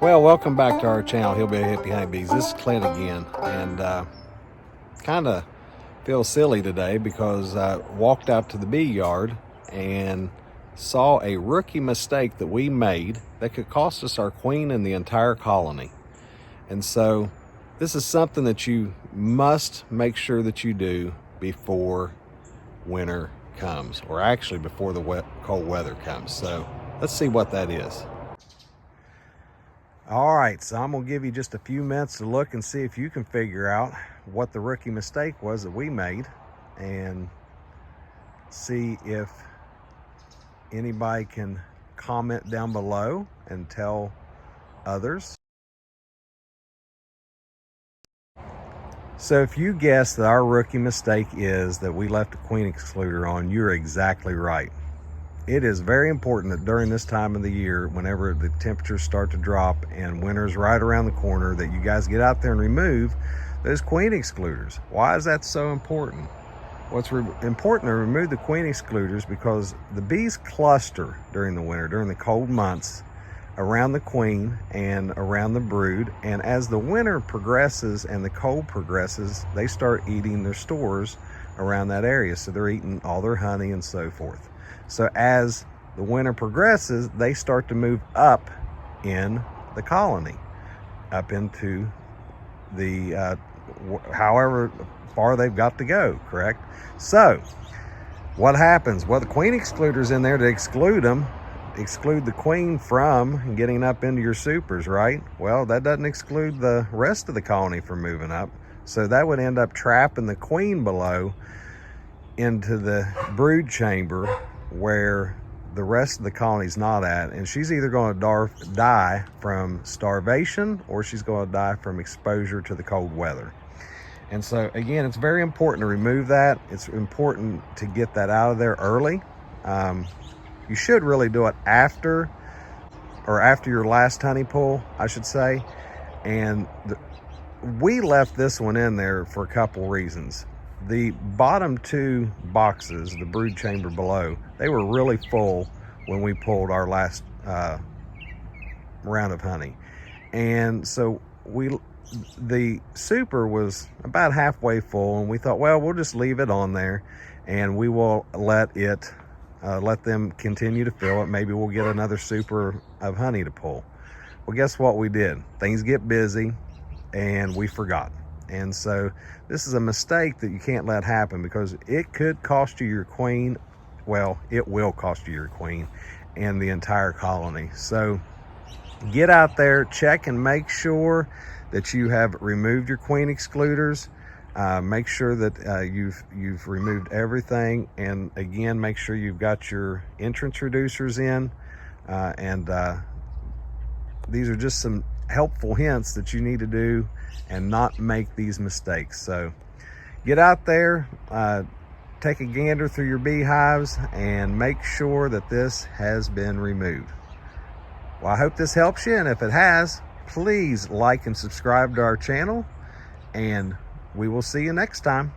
Well, welcome back to our channel, Hillbilly Hippie Honeybees. This is Clint again, and kind of feel silly today because I walked out to the bee yard and saw a rookie mistake that we made that could cost us our queen and the entire colony. And so this is something that you must make sure that you do before winter comes, or actually before the cold weather comes. So let's see what that is. All right, so I'm gonna give you just a few minutes to look and see if you can figure out what the rookie mistake was that we made, and see if anybody can comment down below and tell others. So if you guess that our rookie mistake is that we left a Queen Excluder on, you're exactly right. It is very important that during this time of the year, whenever the temperatures start to drop and winter's right around the corner, that you guys get out there and remove those Queen Excluders. Why is that so important? Well, it's important to remove the Queen Excluders because the bees cluster during the winter, during the cold months, around the queen and around the brood. And as the winter progresses and the cold progresses, they start eating their stores around that area. So they're eating all their honey and so forth. So as the winter progresses, they start to move up in the colony, up into the, however far they've got to go, correct? So what happens? Well, the Queen Excluder's in there to exclude them, exclude the queen from getting up into your supers, right? Well, that doesn't exclude the rest of the colony from moving up. So that would end up trapping the queen below into the brood chamber where the rest of the colony's not at, and she's either going to die from starvation or she's going to die from exposure to the cold weather. And so again, it's very important to remove that. It's important to get that out of there early. You should really do it after your last honey pull, I should say. And we left this one in there for a couple reasons. The bottom two boxes, the brood chamber below, they were really full when we pulled our last round of honey. And so the super was about halfway full, and we thought, well, we'll just leave it on there and we will let them continue to fill it. Maybe we'll get another super of honey to pull. Well, guess what we did? Things get busy and we forgot. And so this is a mistake that you can't let happen, because it could cost you your queen. Well, it will cost you your queen and the entire colony. So get out there, check and make sure that you have removed your Queen Excluders. Make sure that you've removed everything, and again, make sure you've got your entrance reducers in. These are just some helpful hints that you need to do and not make these mistakes. So get out there, take a gander through your beehives and make sure that this has been removed. Well, I hope this helps you, and if it has, please like and subscribe to our channel, and we will see you next time.